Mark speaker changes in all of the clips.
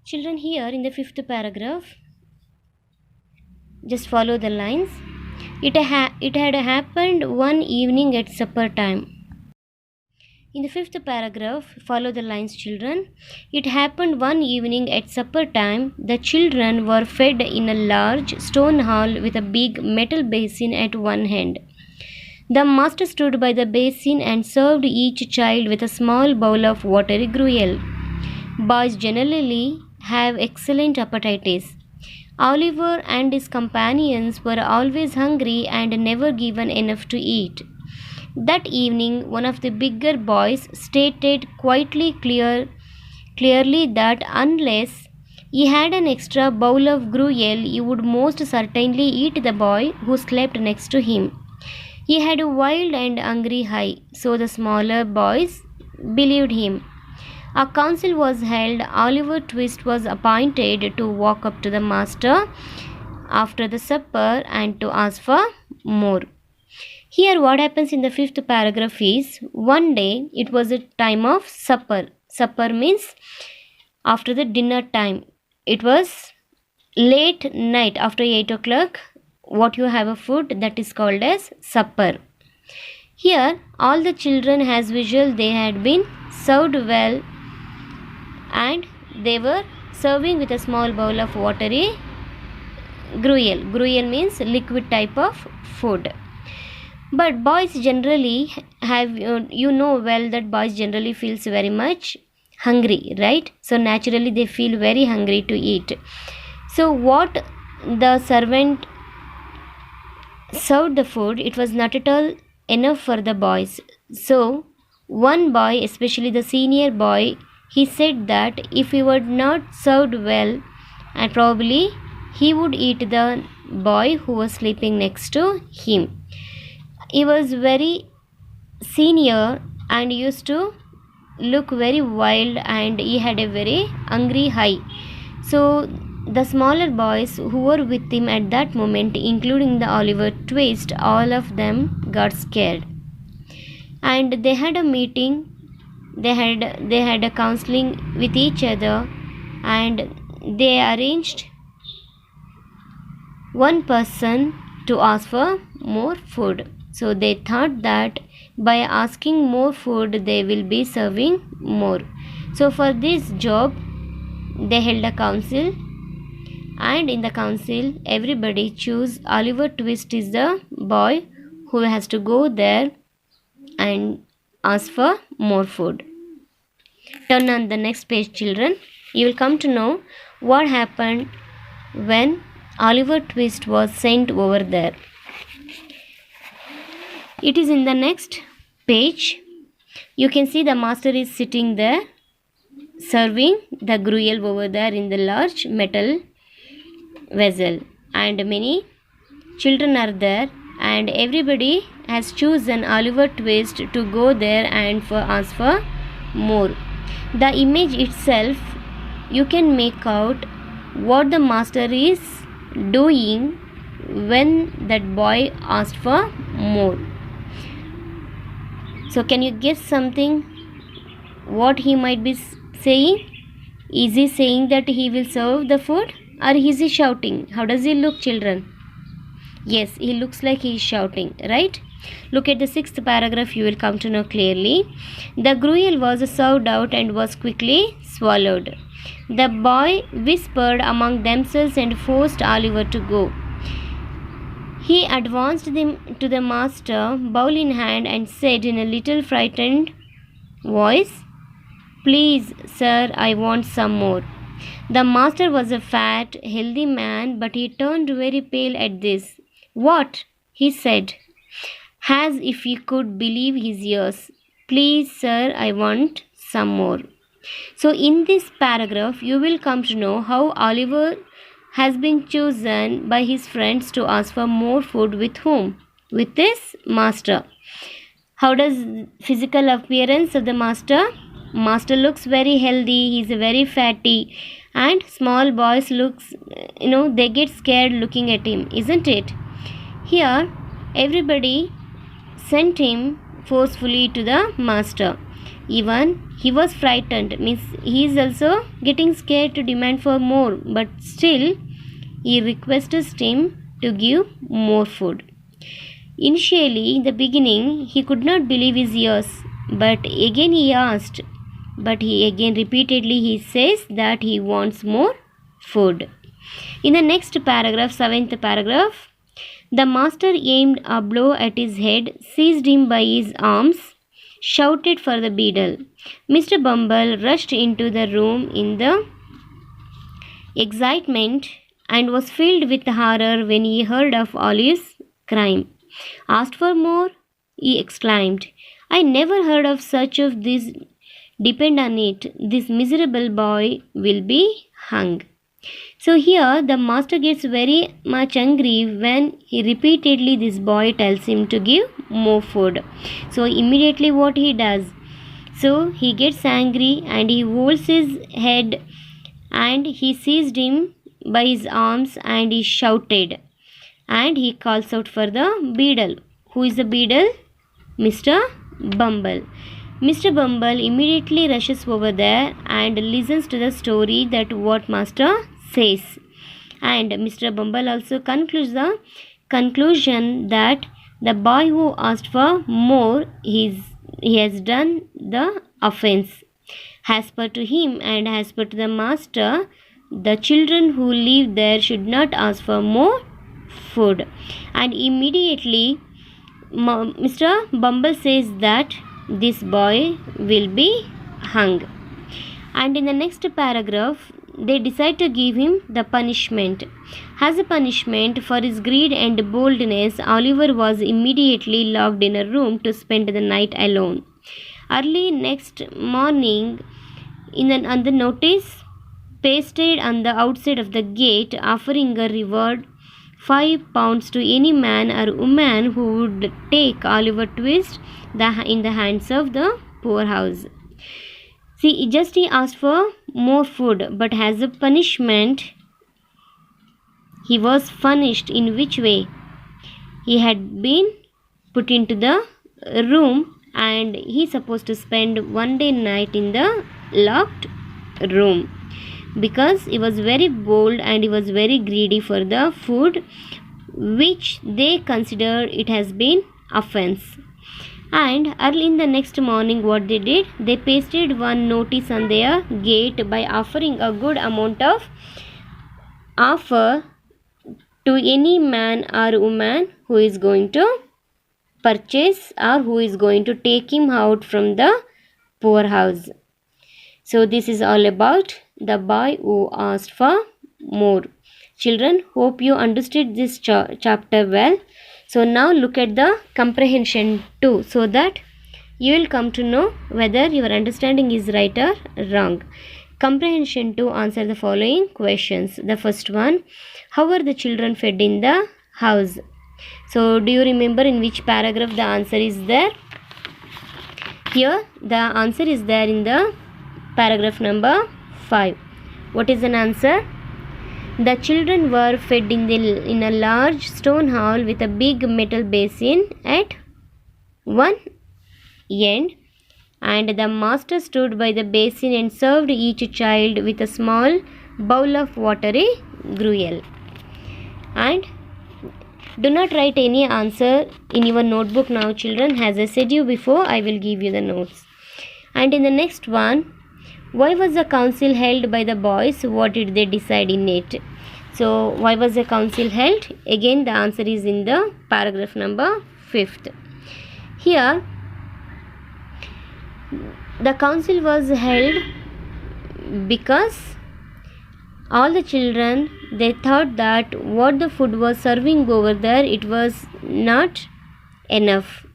Speaker 1: Children, here in the fifth paragraph, just follow the lines. It had happened one evening at supper time. In the fifth paragraph, follow the lines, children. It happened one evening at supper time. The children were fed in a large stone hall with a big metal basin at one hand. The master stood by the basin and served each child with a small bowl of watery gruel. Boys generally have excellent appetites. Oliver and his companions were always hungry and never given enough to eat. That evening, one of the bigger boys stated clearly that unless he had an extra bowl of gruel, he would most certainly eat the boy who slept next to him. He had a wild and hungry eye, so the smaller boys believed him. A council was held. Oliver Twist was appointed to walk up to the master after the supper and to ask for more. Here what happens in the fifth paragraph is, one day it was a time of supper. Supper means after the dinner time. It was late night, after 8 o'clock. What you have a food that is called as supper. Here all the children as usual, they had been served well and they were serving with a small bowl of watery gruel. Gruel means liquid type of food. But boys generally have, you know well that boys generally feels very much hungry, right? So naturally they feel very hungry to eat. So what the servant served the food, it was not at all enough for the boys. So one boy, especially the senior boy, he said that if he were not served well, and probably he would eat the boy who was sleeping next to him. He was very senior and used to look very wild and he had a very hungry eye. So the smaller boys who were with him at that moment, including the Oliver Twist, all of them got scared. And they had a meeting, they had a counseling with each other, and they arranged one person to ask for more food. So they thought that by asking more food, they will be serving more. So for this job, they held a council, and in the council, everybody chose Oliver Twist is the boy who has to go there and ask for more food. Turn on the next page, children. You will come to know what happened when Oliver Twist was sent over there. It is in the next page. You can see the master is sitting there serving the gruel over there in the large metal vessel, and many children are there, and everybody has chosen Oliver Twist to go there and ask for more. The image itself, you can make out what the master is doing when that boy asked for more. So can you guess something what he might be saying? Is he saying that he will serve the food, or is he shouting? How does he look, children? Yes, he looks like he is shouting, right? Look at the sixth paragraph, you will come to know clearly. The gruel was served out and was quickly swallowed. The boy whispered among themselves and forced Oliver to go. He advanced to the master, bowl in hand, and said in a little frightened voice, "Please, sir, I want some more." The master was a fat, healthy man, but he turned very pale at this. "What?" he said, as if he could believe his ears. "Please, sir, I want some more." So in this paragraph, you will come to know how Oliver has been chosen by his friends to ask for more food. With whom? With his master. How does physical appearance of the master? Master looks very healthy, he is very fatty, and small boys looks, they get scared looking at him, isn't it? Here everybody sent him forcefully to the master. Even he was frightened, means he is also getting scared to demand for more, but still he requests him to give more food. Initially, in the beginning, he could not believe his ears, but again he asked, but he again repeatedly he says that he wants more food. In the next paragraph, 7th paragraph, the master aimed a blow at his head, seized him by his arms, shouted for the beadle. Mr. Bumble rushed into the room in the excitement and was filled with horror when he heard of Olive's crime. Asked for more? He exclaimed. I never heard of such of this. Depend on it, this miserable boy will be hung. So here the master gets very much angry when he repeatedly this boy tells him to give more food. So immediately what he does? So he gets angry and he holds his head and he seized him by his arms and he shouted. And he calls out for the beadle. Who is the beadle? Mr. Bumble. Mr. Bumble immediately rushes over there and listens to the story that what master says. And Mr. Bumble also concludes the conclusion that the boy who asked for more, he has done the offense. As per to him and as per to the master, the children who live there should not ask for more food. And immediately Mr. Bumble says that this boy will be hung. And in the next paragraph, they decide to give him the punishment. As a punishment for his greed and boldness, Oliver was immediately locked in a room to spend the night alone. Early next morning, on the notice pasted on the outside of the gate, offering a reward £5 to any man or woman who would take Oliver Twist in the hands of the poorhouse. See, he asked for more food, but as a punishment, he was punished. In which way? He had been put into the room and he supposed to spend one day night in the locked room, because he was very bold and he was very greedy for the food which they considered it has been offense. And early in the next morning, what they did, they pasted one notice on their gate by offering a good amount of offer to any man or woman who is going to purchase or who is going to take him out from the poorhouse. So this is all about the boy who asked for more. Children, hope you understood this chapter well. So now look at the comprehension 2, so that you will come to know whether your understanding is right or wrong. Comprehension 2, answer the following questions. The first one, how were the children fed in the house? So do you remember in which paragraph the answer is there? Here the answer is there in the paragraph number 5. What is an answer? The children were fed in a large stone hall with a big metal basin at one end, and the master stood by the basin and served each child with a small bowl of watery gruel. And do not write any answer in your notebook now, children. As I said you before, I will give you the notes. And in the next one, why was the council held by the boys? What did they decide in it? So why was the council held? Again the answer is in the paragraph number 5th. Here the council was held because all the children, they thought that what the food was serving over there, it was not enough.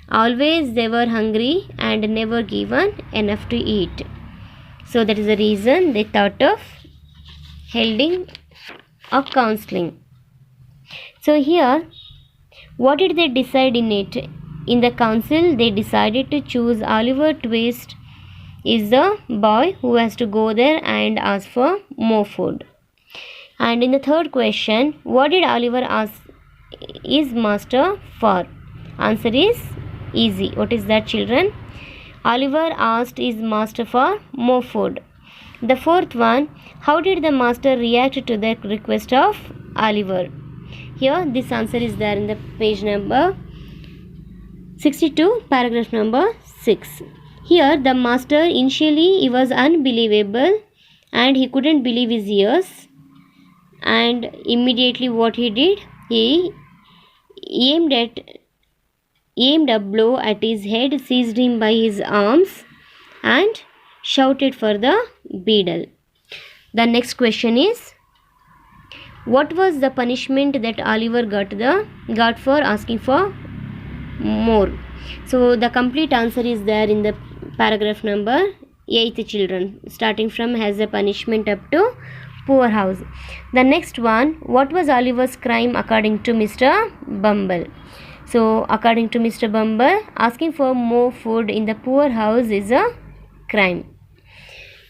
Speaker 1: Always they were hungry and never given enough to eat. So that is the reason they thought of holding a counseling. So here, what did they decide in it? In the council, they decided to choose Oliver Twist is the boy who has to go there and ask for more food. And in the third question, what did Oliver ask his master for? Answer is easy. What is that, children? Oliver asked his master for more food. The fourth one, how did the master react to the request of Oliver? Here this answer is there in the page number 62, paragraph number 6. Here the master initially he was unbelievable and he couldn't believe his ears, and immediately what he did, he aimed a blow at his head, seized him by his arms and shouted for the beadle. The next question is, what was the punishment that Oliver got for asking for more? So the complete answer is there in the paragraph number 8, children, starting from has a punishment up to poor house. The next one, what was Oliver's crime according to Mr. Bumble? So according to Mr. Bumble, asking for more food in the poor house is a crime.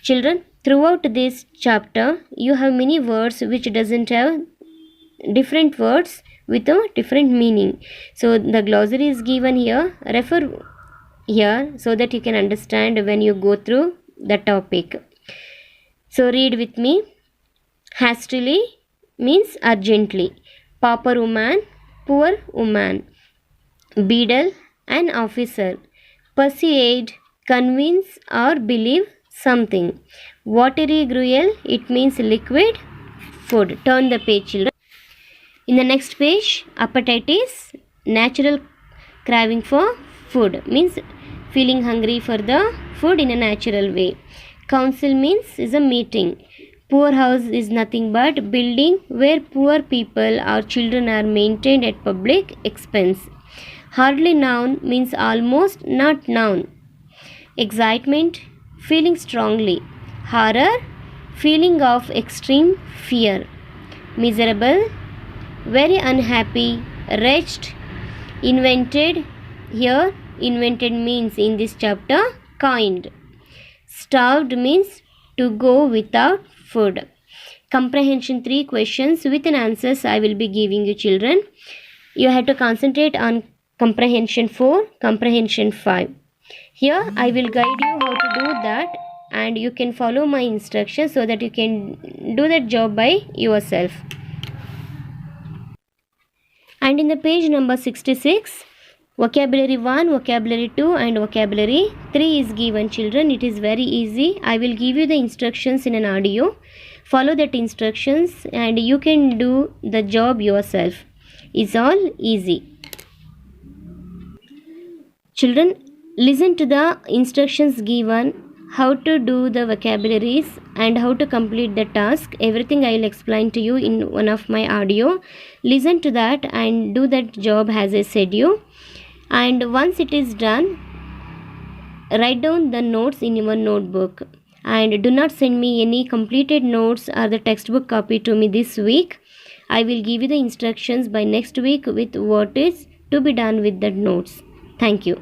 Speaker 1: Children, throughout this chapter you have many words which doesn't have different words with a different meaning. So the glossary is given here. Refer here so that you can understand when you go through the topic. So read with me. Hastily means urgently. Pauper woman, poor woman. Beadle, an officer. Persuade, convince or believe something. Watery gruel, it means liquid food. Turn the page, children. In the next page, appetite is natural craving for food, means feeling hungry for the food in a natural way. Council means is a meeting. Poor house is nothing but building where poor people or children are maintained at public expense. Hardly noun means almost not noun. Excitement, feeling strongly. Horror, feeling of extreme fear. Miserable, very unhappy, wretched. Invented, here invented means in this chapter coined. Starved means to go without food. Comprehension 3 questions with an answers I will be giving you, children. You have to concentrate on comprehension 4, comprehension 5. Here I will guide you how to do that, and you can follow my instructions so that you can do that job by yourself. And in the page number 66, vocabulary 1, vocabulary 2 and vocabulary 3 is given, children. It is very easy. I will give you the instructions in an audio. Follow that instructions and you can do the job yourself. It's all easy. Children, listen to the instructions given, how to do the vocabularies and how to complete the task. Everything I will explain to you in one of my audio. Listen to that and do that job as I said you. And once it is done, write down the notes in your notebook. And do not send me any completed notes or the textbook copy to me this week. I will give you the instructions by next week with what is to be done with the notes. Thank you.